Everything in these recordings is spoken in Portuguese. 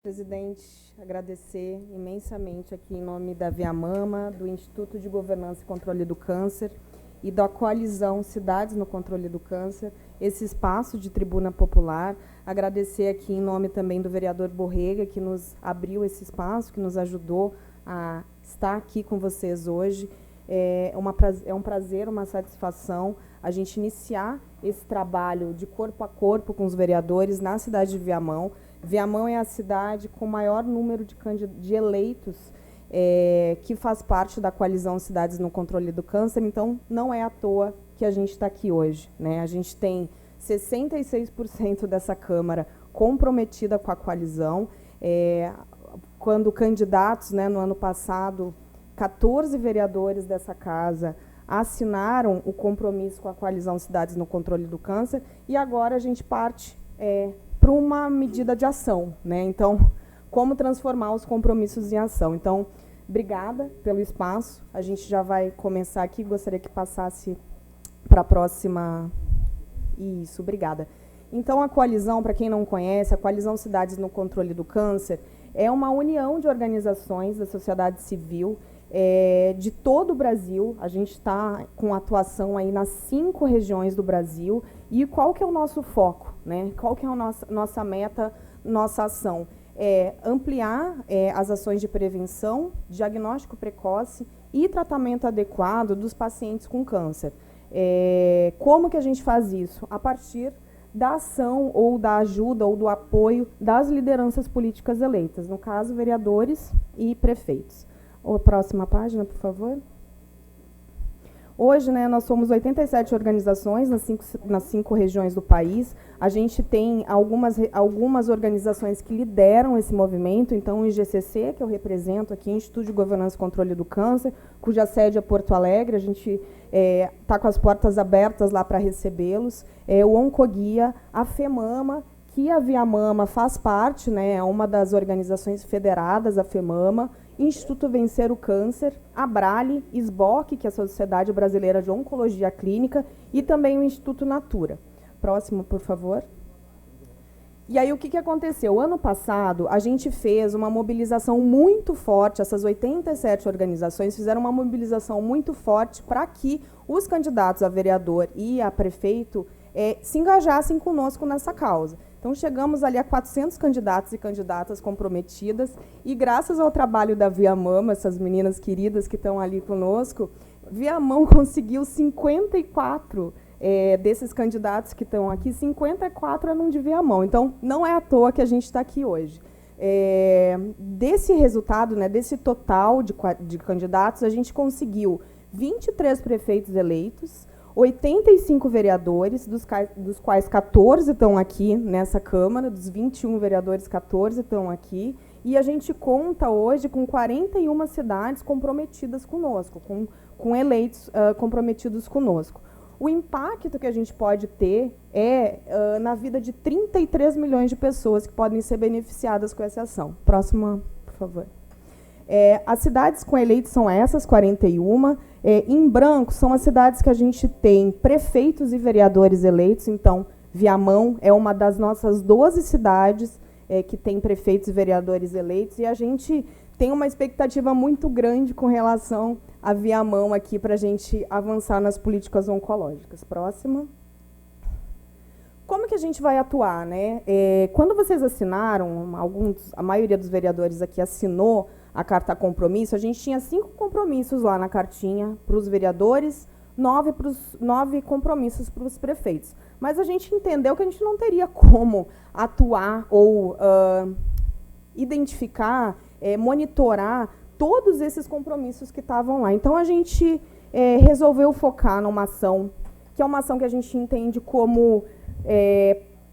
Presidente, agradecer imensamente aqui em nome da Viamama, do Instituto de Governança e Controle do Câncer e da Coalizão Cidades no Controle do Câncer, esse espaço de tribuna popular. Agradecer aqui em nome também do vereador Borrega, que nos abriu esse espaço, que nos ajudou a estar aqui com vocês hoje. É um prazer, uma satisfação a gente iniciar esse trabalho de corpo a corpo com os vereadores na cidade de Viamão. Viamão é a cidade com o maior número de eleitos que faz parte da coalizão Cidades no Controle do Câncer, então não é à toa que a gente está aqui hoje, né? A gente tem 66% dessa Câmara comprometida com a coalizão. Quando candidatos, né, no ano passado, 14 vereadores dessa casa assinaram o compromisso com a coalizão Cidades no Controle do Câncer, e agora a gente parte para uma medida de ação, né? Então, como transformar os compromissos em ação. Então, obrigada pelo espaço. A gente já vai começar aqui. Gostaria que passasse para a próxima. Isso, obrigada. Então, a coalizão, para quem não conhece, a Coalizão Cidades no Controle do Câncer é uma união de organizações da sociedade civil de todo o Brasil. A gente está com atuação aí nas 5 regiões do Brasil. E qual que é o nosso foco, né? Qual que é a nossa meta, nossa ação? Ampliar as ações de prevenção, diagnóstico precoce e tratamento adequado dos pacientes com câncer. Como que a gente faz isso? A partir da ação ou da ajuda ou do apoio das lideranças políticas eleitas, no caso, vereadores e prefeitos. A próxima página, por favor. Hoje, né, nós somos 87 organizações nas 5 regiões do país. A gente tem algumas organizações que lideram esse movimento. Então, o IGCC, que eu represento aqui, Instituto de Governança e Controle do Câncer, cuja sede é Porto Alegre. A gente está com as portas abertas lá para recebê-los. O Oncoguia, a FEMAMA, que a Viamama faz parte, né, é uma das organizações federadas, a FEMAMA, Instituto Vencer o Câncer, a Brale, SBOC, que é a Sociedade Brasileira de Oncologia Clínica, e também o Instituto Natura. Próximo, por favor. E aí, o que aconteceu? Ano passado, a gente fez uma mobilização muito forte, essas 87 organizações fizeram uma mobilização muito forte para que os candidatos a vereador e a prefeito se engajassem conosco nessa causa. Então, chegamos ali a 400 candidatos e candidatas comprometidas, e graças ao trabalho da Viamama, essas meninas queridas que estão ali conosco, Viamão conseguiu 54 desses candidatos que estão aqui, 54 eram de Viamão. Então, não é à toa que a gente está aqui hoje. Desse resultado, né, desse total de candidatos, a gente conseguiu 23 prefeitos eleitos, 85 vereadores, dos quais 14 estão aqui nessa Câmara, dos 21 vereadores, 14 estão aqui, e a gente conta hoje com 41 cidades comprometidas conosco, com eleitos comprometidos conosco. O impacto que a gente pode ter na vida de 33 milhões de pessoas que podem ser beneficiadas com essa ação. Próxima, por favor. As cidades com eleitos são essas, 41. Em branco, são as cidades que a gente tem prefeitos e vereadores eleitos. Então, Viamão é uma das nossas 12 cidades que tem prefeitos e vereadores eleitos. E a gente tem uma expectativa muito grande com relação a Viamão aqui para a gente avançar nas políticas oncológicas. Próxima. Como que a gente vai atuar, né? Quando vocês assinaram, a maioria dos vereadores aqui assinou a carta compromisso, a gente tinha 5 compromissos lá na cartinha para os vereadores, 9 compromissos para os prefeitos. Mas a gente entendeu que a gente não teria como atuar ou identificar, monitorar todos esses compromissos que estavam lá. Então, a gente resolveu focar numa ação, que é uma ação que a gente entende como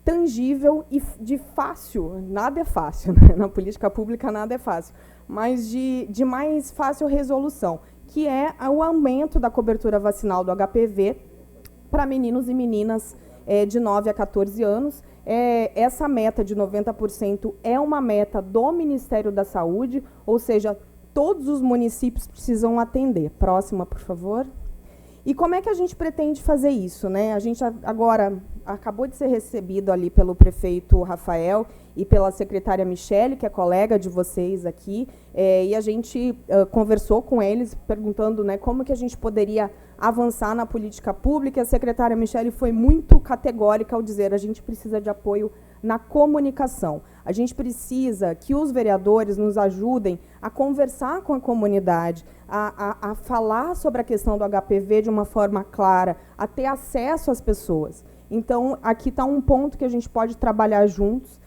tangível e de fácil, nada é fácil, né? Na política pública nada é fácil, mas de mais fácil resolução, que é o aumento da cobertura vacinal do HPV para meninos e meninas de 9 a 14 anos. Essa meta de 90% é uma meta do Ministério da Saúde, ou seja, todos os municípios precisam atender. Próxima, por favor. E como é que a gente pretende fazer isso, né? A gente agora acabou de ser recebido ali pelo prefeito Rafael e pela secretária Michele, que é colega de vocês aqui, e a gente conversou com eles, perguntando, né, como que a gente poderia avançar na política pública. A secretária Michele foi muito categórica ao dizer: a gente precisa de apoio na comunicação. A gente precisa que os vereadores nos ajudem a conversar com a comunidade, a falar sobre a questão do HPV de uma forma clara, a ter acesso às pessoas. Então, aqui está um ponto que a gente pode trabalhar juntos,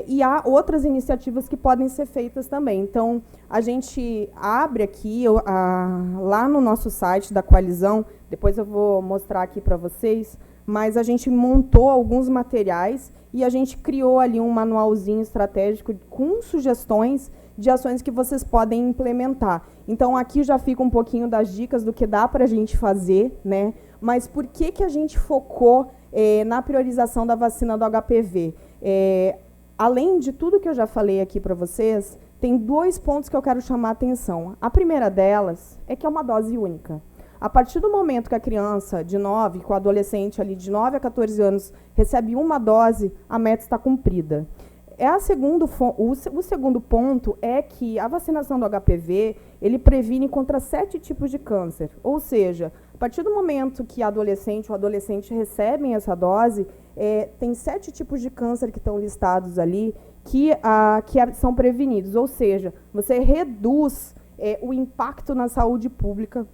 e há outras iniciativas que podem ser feitas também. Então, a gente abre aqui, lá no nosso site da coalizão, depois eu vou mostrar aqui para vocês, mas a gente montou alguns materiais e a gente criou ali um manualzinho estratégico com sugestões de ações que vocês podem implementar. Então, aqui já fica um pouquinho das dicas do que dá para a gente fazer, né? Mas por que a gente focou na priorização da vacina do HPV? Além de tudo que eu já falei aqui para vocês, tem 2 pontos que eu quero chamar a atenção. A primeira delas é que é uma dose única. A partir do momento que a criança de 9, com o adolescente ali de 9 a 14 anos, recebe uma dose, a meta está cumprida. O segundo ponto é que a vacinação do HPV, ele previne contra 7 tipos de câncer. Ou seja, a partir do momento que a adolescente ou adolescente recebem essa dose, tem 7 tipos de câncer que estão listados ali, que são prevenidos. Ou seja, você reduz o impacto na saúde pública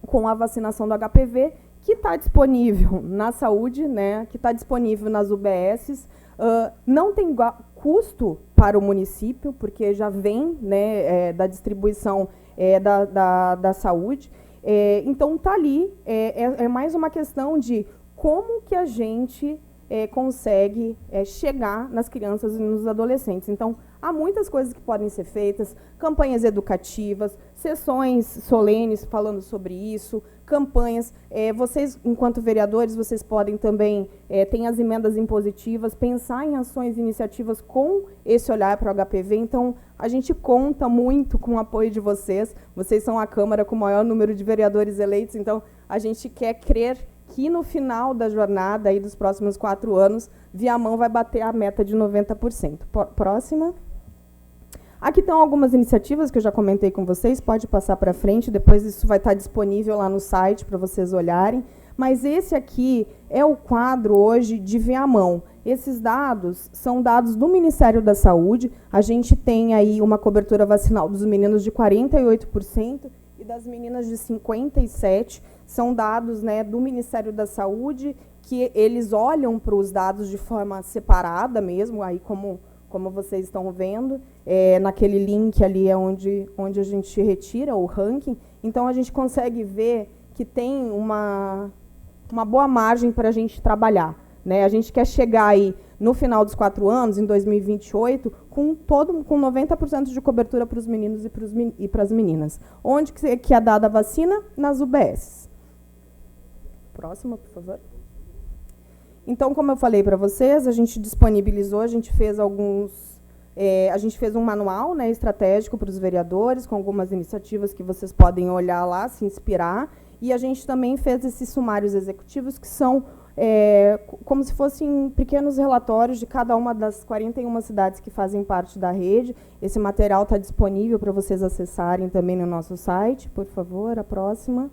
com a vacinação do HPV, que está disponível na saúde, né, que está disponível nas UBSs. Não tem custo para o município, porque já vem, né, da distribuição da saúde. Então, está ali, é mais uma questão de como que a gente consegue chegar nas crianças e nos adolescentes. Então, há muitas coisas que podem ser feitas, campanhas educativas, sessões solenes falando sobre isso, campanhas. Vocês, enquanto vereadores, vocês podem também, tem as emendas impositivas, pensar em ações e iniciativas com esse olhar para o HPV. Então, a gente conta muito com o apoio de vocês. Vocês são a Câmara com o maior número de vereadores eleitos, então a gente quer crer que no final da jornada, aí dos próximos 4 anos, Viamão vai bater a meta de 90%. Próxima. Aqui estão algumas iniciativas que eu já comentei com vocês, pode passar para frente, depois isso vai estar disponível lá no site para vocês olharem. Mas esse aqui é o quadro hoje de Viamão. Esses dados são dados do Ministério da Saúde. A gente tem aí uma cobertura vacinal dos meninos de 48% e das meninas de 57%. São dados, né, do Ministério da Saúde, que eles olham para os dados de forma separada mesmo, aí como vocês estão vendo, naquele link ali é onde a gente retira o ranking. Então, a gente consegue ver que tem uma boa margem para a gente trabalhar, né? A gente quer chegar aí no final dos 4 anos, em 2028, com 90% de cobertura para os meninos e para as meninas. Onde que é dada a vacina? Nas UBSs. Próxima, por favor. Então, como eu falei para vocês, a gente disponibilizou, a gente fez um manual, né, estratégico para os vereadores, com algumas iniciativas que vocês podem olhar lá, se inspirar. E a gente também fez esses sumários executivos, que são como se fossem pequenos relatórios de cada uma das 41 cidades que fazem parte da rede. Esse material está disponível para vocês acessarem também no nosso site. Por favor, a próxima.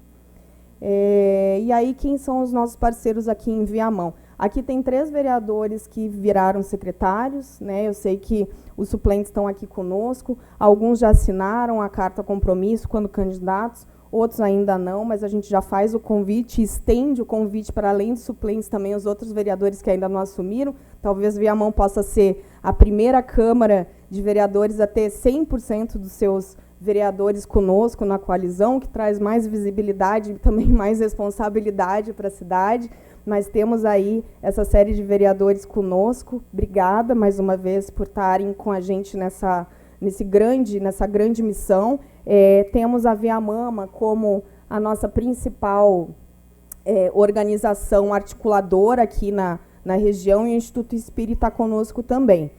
E aí, quem são os nossos parceiros aqui em Viamão? Aqui tem 3 vereadores que viraram secretários, né? Eu sei que os suplentes estão aqui conosco, alguns já assinaram a carta compromisso quando candidatos, outros ainda não, mas a gente já faz o convite, estende o convite para além dos suplentes também os outros vereadores que ainda não assumiram. Talvez Viamão possa ser a primeira Câmara de Vereadores a ter 100% dos seus vereadores conosco na coalizão, que traz mais visibilidade e também mais responsabilidade para a cidade. Mas temos aí essa série de vereadores conosco. Obrigada, mais uma vez, por estarem com a gente nessa grande missão. Temos a Viamama como a nossa principal organização articuladora aqui na região, e o Instituto Espírita está conosco também.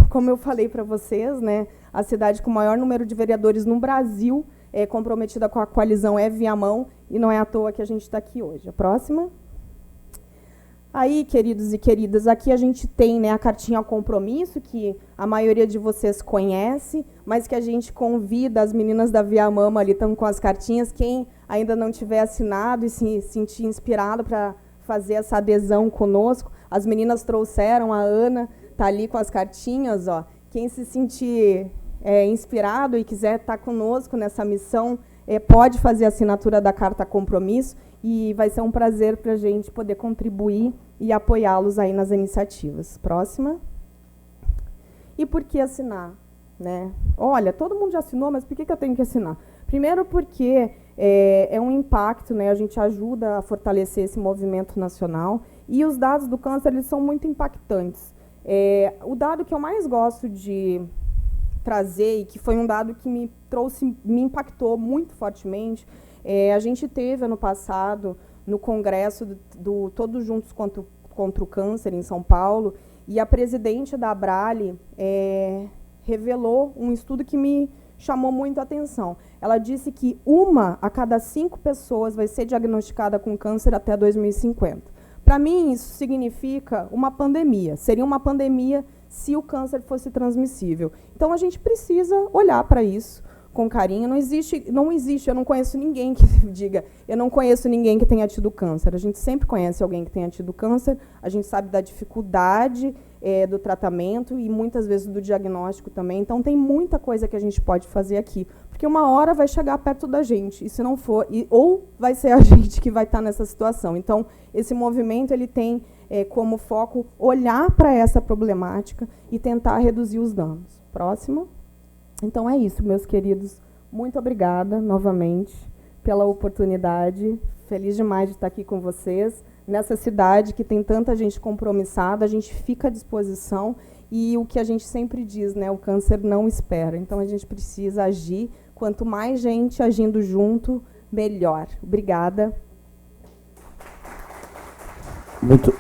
Como eu falei para vocês, né, a cidade com o maior número de vereadores no Brasil, comprometida com a coalizão É Viamão, e não é à toa que a gente está aqui hoje. A próxima. Aí, queridos e queridas, aqui a gente tem, né, a cartinha ao compromisso, que a maioria de vocês conhece, mas que a gente convida, as meninas da Viamama ali estão com as cartinhas, quem ainda não tiver assinado e se sentir inspirado para fazer essa adesão conosco, as meninas trouxeram, a Ana está ali com as cartinhas, ó. Quem se sentir inspirado e quiser estar conosco nessa missão, pode fazer a assinatura da carta compromisso, e vai ser um prazer para a gente poder contribuir e apoiá-los aí nas iniciativas. Próxima. E por que assinar? Né? Olha, todo mundo já assinou, mas por que eu tenho que assinar? Primeiro porque é um impacto, né? A gente ajuda a fortalecer esse movimento nacional, e os dados do câncer eles são muito impactantes. O dado que eu mais gosto de trazer, e que foi um dado que me impactou muito fortemente, a gente teve, ano passado, no congresso do Todos Juntos contra o Câncer, em São Paulo, e a presidente da Abrale revelou um estudo que me chamou muito a atenção. Ela disse que 1 a cada 5 pessoas vai ser diagnosticada com câncer até 2050. Para mim, isso significa uma pandemia. Seria uma pandemia se o câncer fosse transmissível. Então, a gente precisa olhar para isso com carinho. Não existe, eu não conheço ninguém que diga, eu não conheço ninguém que tenha tido câncer. A gente sempre conhece alguém que tenha tido câncer, a gente sabe da dificuldade do tratamento e muitas vezes do diagnóstico também. Então, tem muita coisa que a gente pode fazer aqui, porque uma hora vai chegar perto da gente, e se não for, ou vai ser a gente que vai estar nessa situação. Então, esse movimento ele tem como foco olhar para essa problemática e tentar reduzir os danos. Próximo. Então, é isso, meus queridos. Muito obrigada, novamente, pela oportunidade. Feliz demais de estar aqui com vocês. Nessa cidade que tem tanta gente compromissada, a gente fica à disposição. E o que a gente sempre diz, né, o câncer não espera. Então, a gente precisa agir. Quanto mais gente agindo junto, melhor. Obrigada.